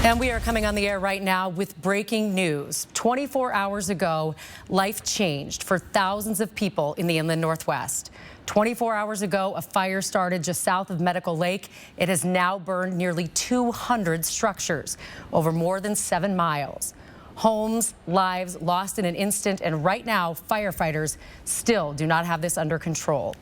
And we are coming on the air right now with breaking news. 24 hours ago, life changed for thousands of people in the inland Northwest. 24 hours ago, a fire started just south of Medical Lake. It has now burned nearly 200 structures over more than 7 miles. Homes, lives lost in an instant, and right now, firefighters still do not have this under control.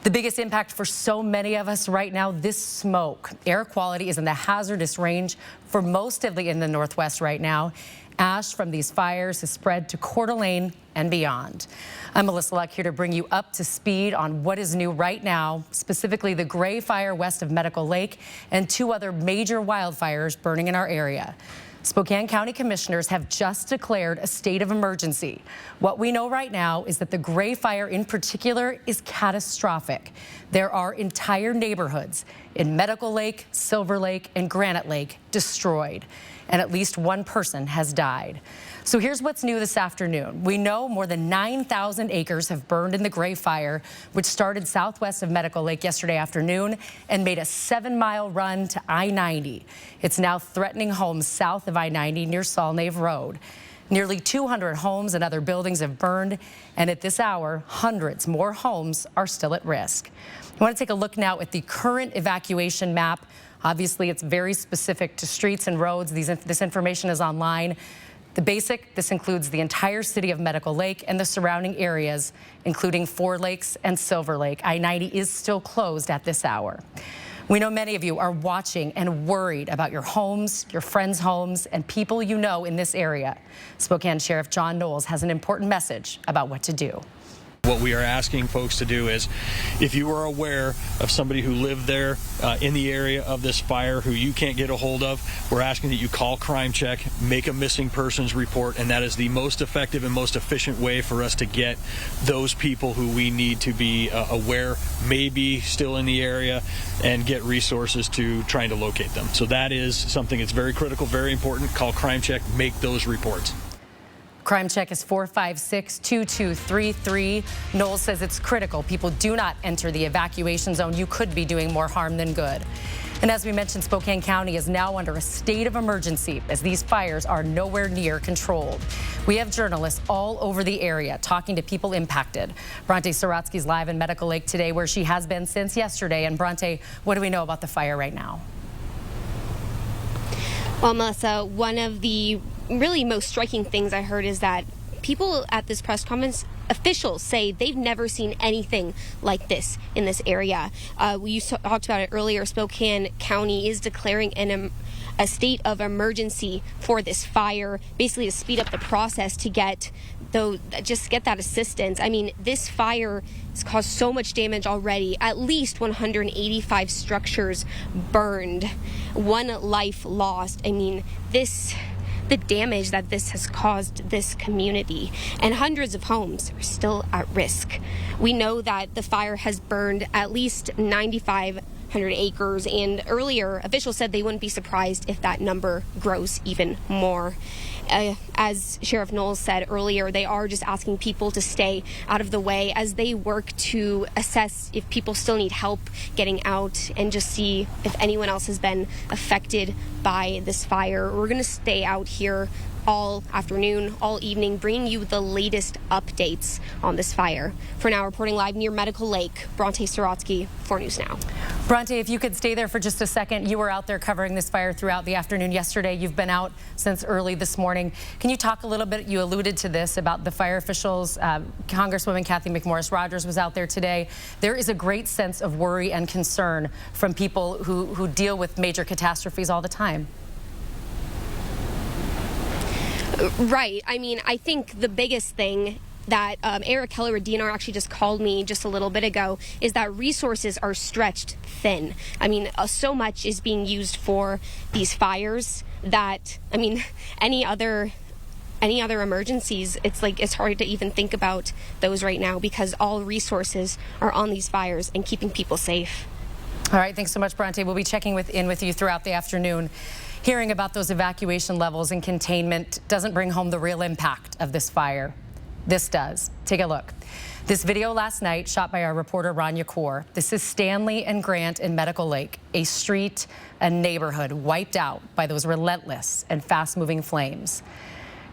The biggest impact for so many of us right now, this smoke. Air quality is in the hazardous range for most of the inland Northwest right now. Ash from these fires has spread to Coeur d'Alene and beyond. I'm Melissa Luck here to bring you up to speed on what is new right now, specifically the Gray Fire west of Medical Lake and 2 other major wildfires burning in our area. Spokane County commissioners have just declared a state of emergency. What we know right now is that the Gray Fire in particular is catastrophic. There are entire neighborhoods in Medical Lake, Silver Lake, and Granite Lake destroyed, and at least 1 person has died. So here's what's new this afternoon. We know more than 9,000 acres have burned in the Gray Fire, which started southwest of Medical Lake yesterday afternoon and made a 7-mile run to I-90. It's now threatening homes south of I-90 near Salnave Road. Nearly 200 homes and other buildings have burned, and at this hour, hundreds more homes are still at risk. I want to take a look now at the current evacuation map. Obviously, it's very specific to streets and roads. This information is online. This includes the entire city of Medical Lake and the surrounding areas, including 4 Lakes and Silver Lake. I-90 is still closed at this hour. We know many of you are watching and worried about your homes, your friends' homes, and people you know in this area. Spokane Sheriff John Knowles has an important message about what to do. What we are asking folks to do is, if you are aware of somebody who lived there in the area of this fire who you can't get a hold of, we're asking that you call Crime Check, make a missing persons report, and that is the most effective and most efficient way for us to get those people who we need to be aware may be still in the area and get resources to trying to locate them. So that is something that's very critical, very important. Call Crime Check, make those reports. Crime Check is 456-2233. Knowles says it's critical people do not enter the evacuation zone. You could be doing more harm than good. And as we mentioned, Spokane County is now under a state of emergency as these fires are nowhere near controlled. We have journalists all over the area talking to people impacted. Bronte Sorotsky's live in Medical Lake today, where she has been since yesterday. And Bronte, what do we know about the fire right now? Well, Melissa, one of the really most striking things I heard is that people at this press conference, officials say they've never seen anything like this in this area. We talked about it earlier. Spokane County is declaring a state of emergency for this fire, basically to speed up the process to get that assistance. I mean, this fire has caused so much damage already. At least 185 structures burned, 1 life lost. I mean, the damage that this has caused this community, and hundreds of homes are still at risk. We know that the fire has burned at least 9,500 acres, and earlier officials said they wouldn't be surprised if that number grows even more. As Sheriff Knowles said earlier, they are just asking people to stay out of the way as they work to assess if people still need help getting out and just see if anyone else has been affected by this fire. We're going to stay out here all afternoon, all evening, bringing you the latest updates on this fire. For now, reporting live near Medical Lake, Bronte Sorotsky, 4 News Now. Bronte, if you could stay there for just a second. You were out there covering this fire throughout the afternoon yesterday. You've been out since early this morning. Can you talk a little bit, you alluded to this, about the fire officials. Congresswoman Kathy McMorris Rodgers was out there today. There is a great sense of worry and concern from people who deal with major catastrophes all the time. Right. I mean, I think the biggest thing that Eric Keller-Radiner actually just called me just a little bit ago is that resources are stretched thin. I mean, so much is being used for these fires that, I mean, any other emergencies, it's hard to even think about those right now because all resources are on these fires and keeping people safe. All right. Thanks so much, Bronte. We'll be checking in with you throughout the afternoon. Hearing about those evacuation levels and containment doesn't bring home the real impact of this fire. This does. Take a look. This video last night shot by our reporter Rania Kaur. This is Stanley and Grant in Medical Lake, a street, a neighborhood wiped out by those relentless and fast-moving flames.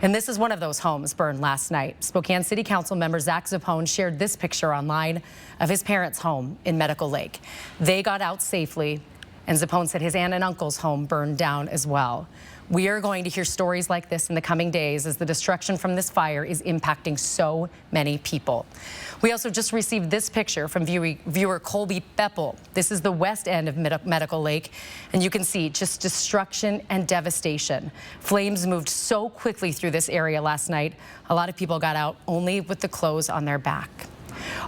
And this is one of those homes burned last night. Spokane City Council member Zach Zappone shared this picture online of his parents' home in Medical Lake. They got out safely, and Zappone said his aunt and uncle's home burned down as well. We are going to hear stories like this in the coming days as the destruction from this fire is impacting so many people. We also just received this picture from viewer Colby Beppel. This is the west end of Medical Lake, and you can see just destruction and devastation. Flames moved so quickly through this area last night. A lot of people got out only with the clothes on their back.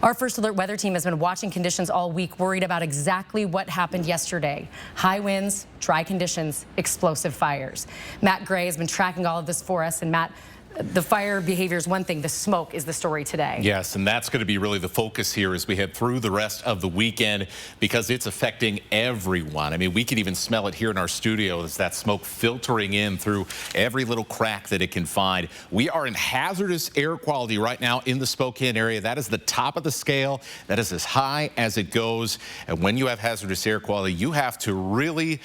Our First Alert weather team has been watching conditions all week, worried about exactly what happened yesterday. High winds, dry conditions, explosive fires. Matt Gray has been tracking all of this for us. And Matt, the fire behavior is one thing. The smoke is the story today. Yes, and that's going to be really the focus here as we head through the rest of the weekend, because it's affecting everyone. I mean, we can even smell it here in our studio as that smoke filtering in through every little crack that it can find. We are in hazardous air quality right now in the Spokane area. That is the top of the scale. That is as high as it goes. And when you have hazardous air quality, you have to really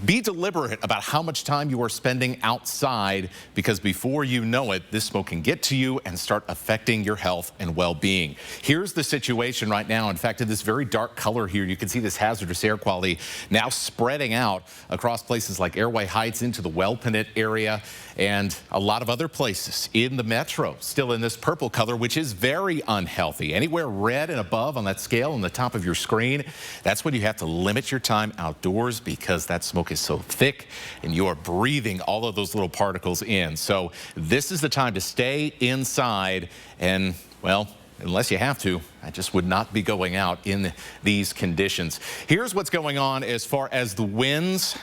be deliberate about how much time you are spending outside, because before you know it, this smoke can get to you and start affecting your health and well-being. Here's the situation right now. In fact, in this very dark color here, you can see this hazardous air quality now spreading out across places like Airway Heights into the Wellpinit area and a lot of other places in the metro. Still in this purple color, which is very unhealthy. Anywhere red and above on that scale on the top of your screen, that's when you have to limit your time outdoors, because that smoke is so thick and you are breathing all of those little particles in. So this is the time to stay inside, and, well, unless you have to, I just would not be going out in these conditions. Here's what's going on as far as the winds.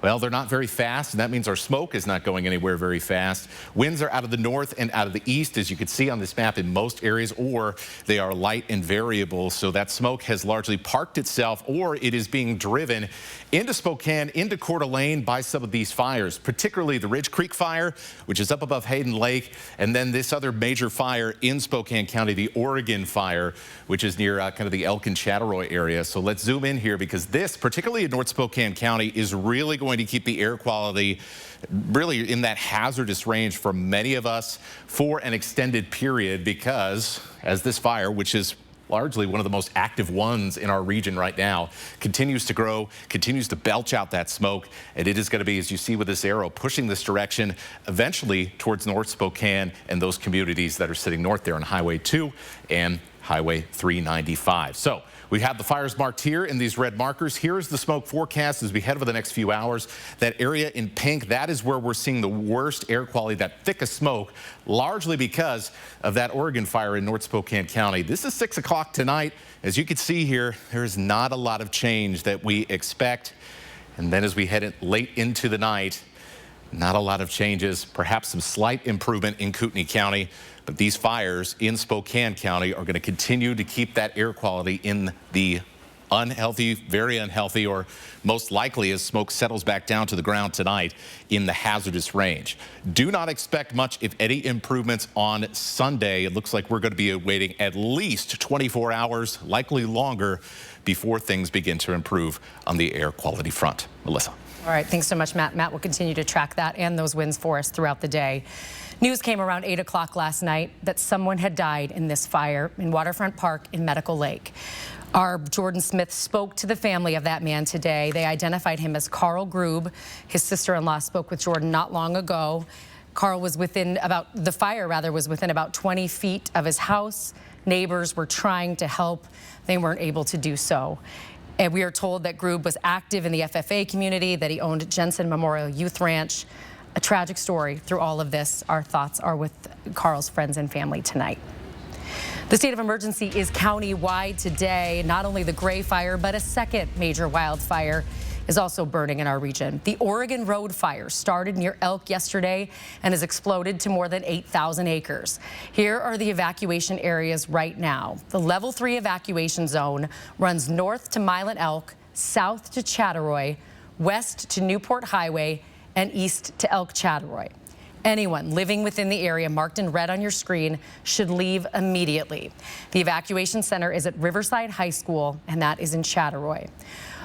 Well, they're not very fast, and that means our smoke is not going anywhere very fast. Winds are out of the north and out of the east, as you can see on this map in most areas, or they are light and variable. So that smoke has largely parked itself, or it is being driven into Spokane, into Coeur d'Alene by some of these fires, particularly the Ridge Creek fire, which is up above Hayden Lake, and then this other major fire in Spokane County, the Oregon fire, which is near kind of the Elk and Chattaroy area. So let's zoom in here, because this, particularly in North Spokane County, is really going to keep the air quality really in that hazardous range for many of us for an extended period, because as this fire, which is largely one of the most active ones in our region right now, continues to grow, continues to belch out that smoke, and it is going to be, as you see with this arrow, pushing this direction eventually towards North Spokane and those communities that are sitting north there on Highway 2 and Highway 395. So we have the fires marked here in these red markers. Here's the smoke forecast as we head over the next few hours. That area in pink, that is where we're seeing the worst air quality, that thickest smoke, largely because of that Oregon fire in North Spokane County. This is 6 o'clock tonight. As you can see here, there's not a lot of change that we expect. And then as we head late into the night, not a lot of changes, perhaps some slight improvement in Kootenai County. But these fires in Spokane County are going to continue to keep that air quality in the unhealthy, very unhealthy, or most likely, as smoke settles back down to the ground tonight, in the hazardous range. Do not expect much, if any, improvements on Sunday. It looks like we're going to be waiting at least 24 hours, likely longer, before things begin to improve on the air quality front. Melissa. All right, thanks so much, Matt. Matt will continue to track that and those winds for us throughout the day. News came around 8 o'clock last night that someone had died in this fire in Waterfront Park in Medical Lake. Our Jordan Smith spoke to the family of that man today. They identified him as Carl Grube. His sister-in-law spoke with Jordan not long ago. Carl was within the fire was within about 20 feet of his house. Neighbors were trying to help. They weren't able to do so. And we are told that Grube was active in the FFA community, that he owned Jensen Memorial Youth Ranch. A tragic story through all of this. Our thoughts are with Carl's friends and family tonight. The state of emergency is county-wide today. Not only the Gray Fire, but a second major wildfire is also burning in our region. The Oregon Road Fire started near Elk yesterday and has exploded to more than 8,000 acres. Here are the evacuation areas right now. The Level 3 evacuation zone runs north to Milan Elk, south to Chattaroy, west to Newport Highway, and east to Elk Chattaroy. Anyone living within the area marked in red on your screen should leave immediately. The evacuation center is at Riverside High School, and that is in Chattaroy.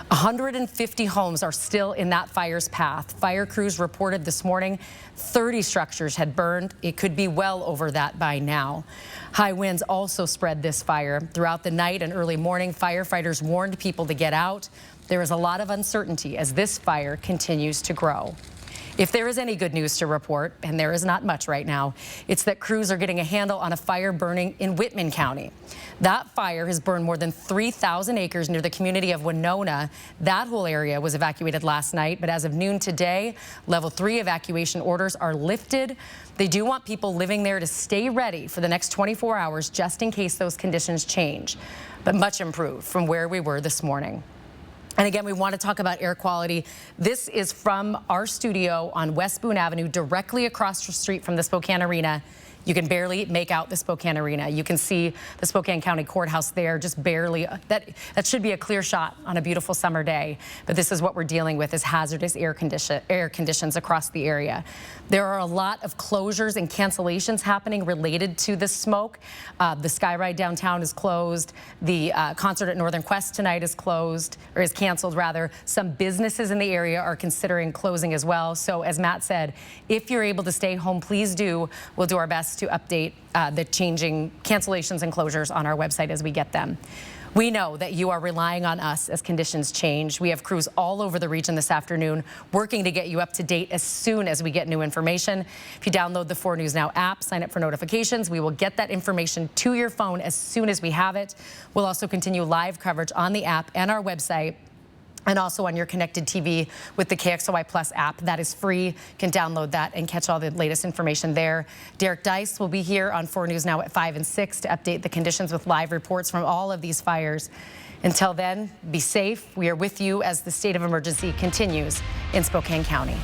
150 homes are still in that fire's path. Fire crews reported this morning 30 structures had burned. It could be well over that by now. High winds also spread this fire. Throughout the night and early morning, firefighters warned people to get out. There is a lot of uncertainty as this fire continues to grow. If there is any good news to report, and there is not much right now, it's that crews are getting a handle on a fire burning in Whitman County. That fire has burned more than 3,000 acres near the community of Winona. That whole area was evacuated last night, but as of noon today, level 3 evacuation orders are lifted. They do want people living there to stay ready for the next 24 hours just in case those conditions change, but much improved from where we were this morning. And again, we want to talk about air quality. This is from our studio on West Boone Avenue, directly across the street from the Spokane Arena. You can barely make out the Spokane Arena. You can see the Spokane County Courthouse there, just barely. That should be a clear shot on a beautiful summer day. But this is what we're dealing with, is hazardous air conditions across the area. There are a lot of closures and cancellations happening related to this smoke. The Skyride downtown is closed. The concert at Northern Quest tonight is closed, or is canceled rather. Some businesses in the area are considering closing as well. So as Matt said, if you're able to stay home, please do. We'll do our best to update the changing cancellations and closures on our website as we get them. We know that you are relying on us as conditions change. We have crews all over the region this afternoon working to get you up to date as soon as we get new information. If you download the 4 News Now app, sign up for notifications, we will get that information to your phone as soon as we have it. We'll also continue live coverage on the app and our website, and also on your connected TV with the KXLY Plus app. That is free. You can download that and catch all the latest information there. Derek Dice will be here on 4 News Now at 5 and 6 to update the conditions with live reports from all of these fires. Until then, be safe. We are with you as the state of emergency continues in Spokane County.